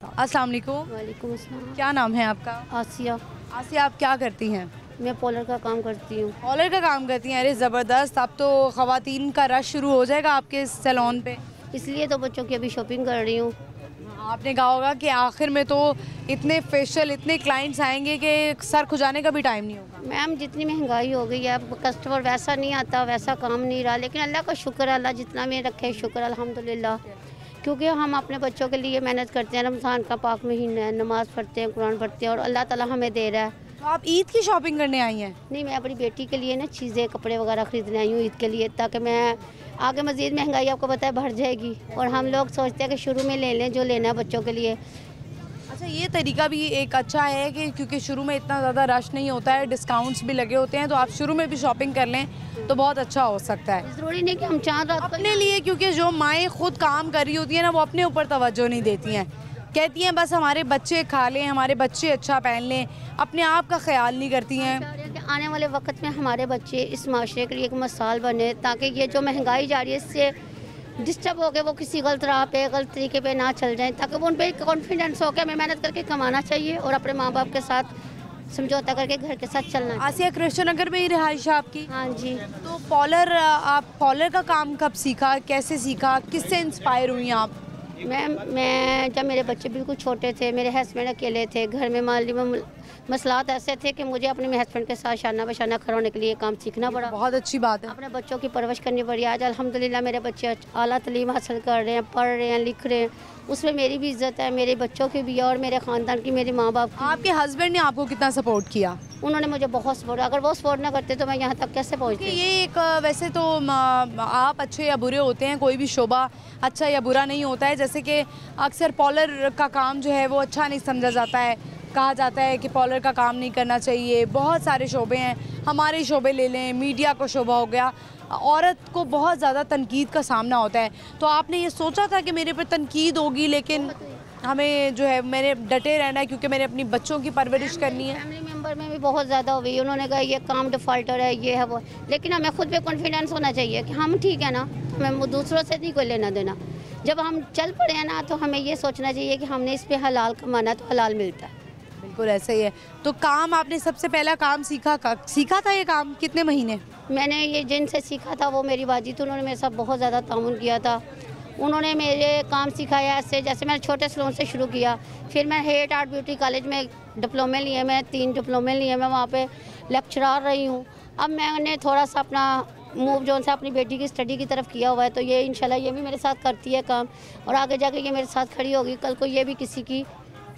अस्सलाम वालेकुम। वालेकुम अस्सलाम। क्या नाम है आपका? आसिया। आसिया, आप क्या करती हैं? मैं पॉलर का काम करती हूँ। पॉलर का काम करती हैं? अरे ज़बरदस्त, अब तो ख़वातीन का रश शुरू हो जाएगा आपके सैलून पे। इसलिए तो बच्चों की अभी शॉपिंग कर रही हूँ। आपने कहा होगा कि आखिर में तो इतने फेशियल, इतने क्लाइंट्स आएंगे कि सर खुजाने का भी टाइम नहीं होगा। मैम जितनी महंगाई हो गई है, अब कस्टमर वैसा नहीं आता, वैसा काम नहीं रहा, लेकिन अल्लाह का शुक्र, अल्लाह जितना में रखे शुक्र अल्हम्दुलिल्लाह। क्योंकि हम अपने बच्चों के लिए मेहनत करते हैं, रमज़ान का पाक महीना है, नमाज़ पढ़ते हैं, कुरान पढ़ते हैं और अल्लाह ताला हमें दे रहा है। तो आप ईद की शॉपिंग करने आई हैं? नहीं, मैं अपनी बेटी के लिए ना चीज़ें, कपड़े वगैरह ख़रीदने आई हूँ ईद के लिए, ताकि मैं आगे मज़ीद महंगाई आपको पता है बढ़ जाएगी और हम लोग सोचते हैं कि शुरू में ले लें जो लेना है बच्चों के लिए। अच्छा, ये तरीका भी एक अच्छा है कि क्योंकि शुरू में इतना ज़्यादा रश नहीं होता है, डिस्काउंट्स भी लगे होते हैं, तो आप शुरू में भी शॉपिंग कर लें तो बहुत अच्छा हो सकता है ज़रूरी नहीं कि हम चाँद रात को अपने लिए। क्योंकि जो माएँ खुद काम कर रही होती हैं ना, वो अपने ऊपर तवज्जो नहीं देती हैं, कहती हैं बस हमारे बच्चे खा लें, हमारे बच्चे अच्छा पहन लें, अपने आप का ख्याल नहीं करती हैं। कि आने वाले वक्त में हमारे बच्चे इस माशरे के लिए एक मिसाल बने, ताकि ये जो महंगाई जा रही है इससे डिस्टर्ब हो गए, वो किसी गलत राह पे, गलत तरीके पे ना चल जाएं, ताकि वो उन पर कॉन्फिडेंस हो के हमें मेहनत करके कमाना चाहिए और अपने माँ बाप के साथ समझौता करके घर के साथ चलना चाहिए। आसिया, कृष्ण नगर में ही रिहाइश है आपकी? हाँ जी। तो पॉलर, आप पॉलर का काम कब सीखा, कैसे सीखा, किससे इंस्पायर हुई आप? मैं जब मेरे बच्चे बिल्कुल छोटे थे, मेरे हस्बैंड अकेले थे, घर में माली में मसलात ऐसे थे कि मुझे अपने हस्बैंड के साथ शाना बशाना खड़ा होने के लिए काम सीखना पड़ा। बहुत अच्छी बात है। अपने बच्चों की परवरिश करनी पड़ी। आज अल्हम्दुलिल्लाह मेरे बच्चे आला तालीम हासिल कर रहे हैं, पढ़ रहे हैं, लिख रहे हैं, उसमें मेरी भी इज्जत है, मेरे बच्चों की भी है और मेरे ख़ानदान की, मेरे माँ बाप की। आपके हस्बैंड ने आपको कितना सपोर्ट किया? उन्होंने मुझे बहुत सपोर्ट, अगर वो सपोर्ट ना करते तो मैं यहाँ तक कैसे पहुँचती। ये एक वैसे तो आप अच्छे या बुरे होते हैं, कोई भी शोबा अच्छा या बुरा नहीं होता है, जैसे कि अक्सर पॉलर का काम जो है वो अच्छा नहीं समझा जाता है, कहा जाता है कि पॉलर का काम नहीं करना चाहिए। बहुत सारे शोबे हैं, हमारे शोबे ले लें, मीडिया का शोबा हो गया, औरत को बहुत ज़्यादा तनकीद का सामना होता है। तो आपने ये सोचा था कि मेरे पर तनकीद होगी, लेकिन हमें जो है मेरे डटे रहना है क्योंकि मेरे अपनी बच्चों की परवरिश करनी है? फैमिली मेंबर में भी बहुत ज़्यादा हुई, उन्होंने कहा ये काम डिफ़ॉल्टर है, ये है वो, लेकिन हमें खुद पे कॉन्फिडेंस होना चाहिए कि हम ठीक है ना, हमें दूसरों से नहीं कोई लेना देना। जब हम चल पड़े हैं ना, तो हमें ये सोचना चाहिए कि हमने इस पे हलाल कमाना, तो हलाल मिलता है। बिल्कुल ऐसा ही है। तो काम आपने सबसे पहला काम सीखा था, ये काम कितने महीने? मैंने ये जिनसे सीखा था वो मेरी बाजी थी, उन्होंने मेरे साथ बहुत ज़्यादा ताउन किया था। उन्होंने मेरे काम सिखाया ऐसे, जैसे मैंने छोटे सैलून से शुरू किया, फिर मैं हेयर आर्ट ब्यूटी कॉलेज में डिप्लोमे लिए, मैं 3 डिप्लोमे लिए, मैं वहाँ पे लेक्चरार रही हूँ। अब मैंने थोड़ा सा अपना मूव जोन से अपनी बेटी की स्टडी की तरफ किया हुआ है, तो ये इंशाल्लाह ये भी मेरे साथ करती है काम और आगे जाके ये मेरे साथ खड़ी होगी, कल को ये भी किसी की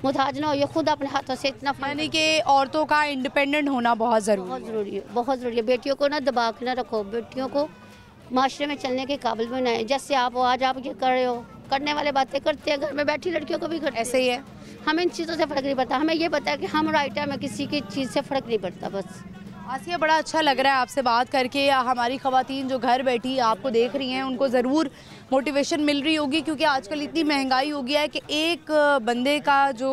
मुहताज ना हो, ये खुद अपने हाथों से इतना। यानी कि औरतों का इंडिपेंडेंट होना बहुत ज़रूरी है, बहुत ज़रूरी है। बेटियों को ना दबा के ना रखो, बेटियों को माशरे में चलने के काबिल बनाए। जैसे आप हो, आज आप ये कर रहे हो, करने वाले बातें करते हैं, घर में बैठी लड़कियों को भी करते हैं। ऐसे ही है। हमें इन चीज़ों से फ़र्क नहीं पड़ता, हमें ये पता है कि हम राइट है, हमें किसी की चीज़ से फ़र्क नहीं पड़ता। बस आसिया, बड़ा अच्छा लग रहा है आपसे बात करके। हमारी ख़वातीन जो घर बैठी आपको देख रही हैं, उनको ज़रूर मोटिवेशन मिल रही होगी, क्योंकि आजकल इतनी महंगाई हो गया है कि एक बंदे का जो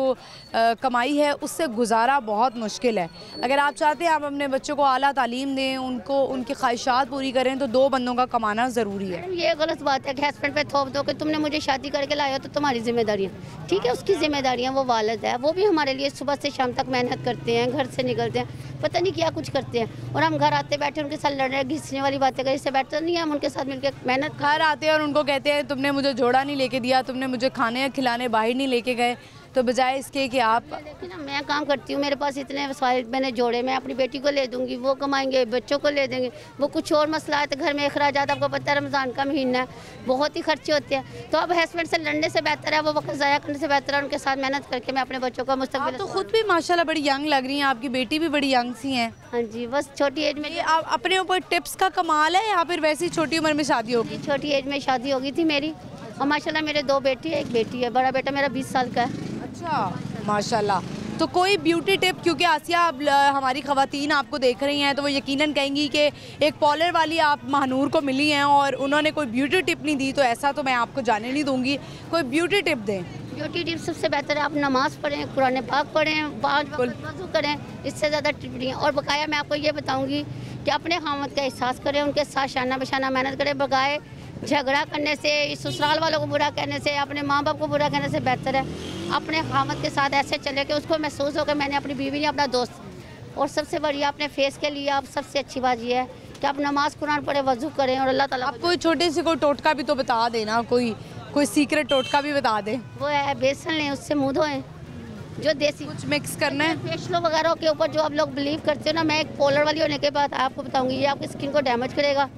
कमाई है उससे गुजारा बहुत मुश्किल है। अगर आप चाहते हैं आप अपने बच्चों को आला तालीम दें, उनको उनकी ख्वाहिशात पूरी करें, तो 2 बंदों का कमाना ज़रूरी है। ये गलत बात है कि हस्बैंड पे थोप दो कि तुमने मुझे शादी करके लाया तो तुम्हारी जिम्मेदारी है। ठीक है, उसकी जिम्मेदारियाँ, वो वालिद है, वो भी हमारे लिए सुबह से शाम तक मेहनत करते हैं, घर से निकलते हैं, पता नहीं क्या कुछ करते हैं, और हम घर आते बैठे उनके साथ लड़ रहे, घिसने वाली बातें करें, इससे बेहतर नहीं है हम उनके साथ मिलकर मेहनत। घर आते हैं और उनको कहते हैं तुमने मुझे जोड़ा नहीं लेके दिया, तुमने मुझे खाने खिलाने बाहर नहीं लेके गए, तो बजाय इसके कि आप। लेकिन मैं काम करती हूँ, मेरे पास इतने वसाइल मैंने जोड़े, मैं अपनी बेटी को ले दूंगी, वो कमाएंगे, बच्चों को ले देंगे, वो कुछ और मसला है तो घर में अखराजात, आपको पता है रमज़ान का महीना है, बहुत ही खर्चे होते हैं। तो अब हस्बैंड से लड़ने से बेहतर है, वो वक्त ज़ाया करने से बेहतर है उनके साथ मेहनत करके मैं अपने बच्चों का मुस्तकबिल। तो खुद भी माशाल्लाह बड़ी यंग लग रही हैं, आपकी बेटी भी बड़ी यंग सी हैं। हाँ जी, बस छोटी एज में। आप अपने ऊपर टिप्स का कमाल है या फिर वैसी छोटी उम्र में शादी होगी? छोटी एज में शादी हो गई थी मेरी, और माशाल्लाह मेरे 2 बेटे हैं, 1 बेटी है। बड़ा बेटा मेरा 20 साल का है। अच्छा, माशाल्लाह। तो कोई ब्यूटी टिप, क्योंकि आसिया हमारी ख़वातीन आपको देख रही हैं तो वो यकीनन कहेंगी कि एक पॉलर वाली आप महानूर को मिली हैं और उन्होंने कोई ब्यूटी टिप नहीं दी, तो ऐसा तो मैं आपको जाने नहीं दूंगी, कोई ब्यूटी टिप दें। ब्यूटी टिप सबसे बेहतर है आप नमाज़ पढ़ें, कुरान पाक पढ़ें, 5 वक्त वज़ू करें, इससे ज़्यादा टिप नहीं है। और बकाया मैं आपको ये बताऊँगी कि अपने खामद का एहसास करें, उनके साथ शाना बशाना मेहनत करें, बगाए झगड़ा करने से, ससुराल वालों को बुरा कहने से, अपने माँ बाप को बुरा कहने से बेहतर है अपने खामद के साथ ऐसे चले कि उसको महसूस हो कि मैंने अपनी बीवी ने अपना दोस्त। और सबसे बढ़िया अपने फेस के लिए आप सबसे अच्छी बात यह है कि आप नमाज कुरान पढ़े, वजू करें और अल्लाह ताला। आप कोई छोटे से कोई टोटका भी तो बता देना, कोई सीक्रेट टोटका भी बता दें। वो है बेसन लें, उससे मुँह धोएं, जो देसी कुछ मिक्स करना है। फेशियल वगैरह के ऊपर जो आप लोग बिलीव करते हो ना, मैं एक पोलर वाली होने के बाद आपको बताऊंगी ये आपकी स्किन को डैमेज करेगा।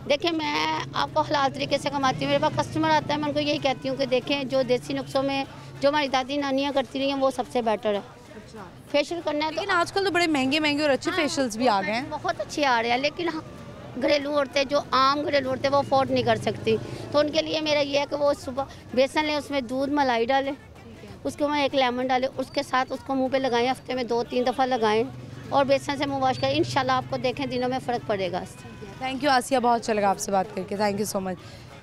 देखिए मैं आपको हलाल तरीके से कमाती हूँ, मेरे पास कस्टमर आता है, मैं उनको यही कहती हूँ कि देखें जो देसी नुस्खों में जो हमारी दादी नानियाँ करती रही हैं वो सबसे बेटर है। फेशियल करना है लेकिन आजकल तो बड़े महंगे और अच्छे फेशियल्स भी आ गए हैं। बहुत अच्छे आ रहे हैं, लेकिन घरेलू औरतें जो आम घरेलू औरतें वो अफोर्ड नहीं कर सकती, तो उनके लिए मेरा ये है कि वो सुबह बेसन लें, उसमें दूध मलाई डालें, उसके ऊपर एक लेमन डालें, उसके साथ उसको मुंह पे लगाएं, हफ्ते में 2-3 दफ़ा लगाएं और बेसन से मुंह वॉश करें। इंशाल्लाह आपको देखें दिनों में फ़र्क पड़ेगा। थैंक यू आसिया, बहुत अच्छा लगा आपसे बात करके, thank you so much.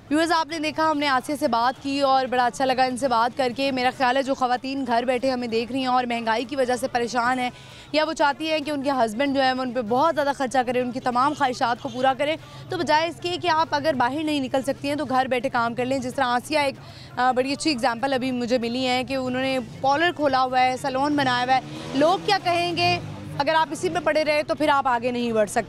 Viewers आपने देखा हमने आसिया से बात की और बड़ा अच्छा लगा इनसे बात करके। मेरा ख्याल है जो ख़वातीन घर बैठे हमें देख रही हैं और महंगाई की वजह से परेशान हैं या वो चाहती हैं कि उनके हस्बैंड जो है वो उन पर बहुत ज़्यादा खर्चा करें, उनकी तमाम ख्वाहिशात को पूरा करें, तो बजाय इसके कि आप अगर बाहर नहीं निकल सकती हैं तो घर बैठे काम कर लें। जिस तरह आसिया एक बड़ी अच्छी एग्जाम्पल अभी मुझे मिली है कि उन्होंने पार्लर खोला हुआ है, सैलून बनाया हुआ है। लोग क्या कहेंगे, अगर आप इसी में पड़े रहे तो फिर आप आगे नहीं बढ़ सकते।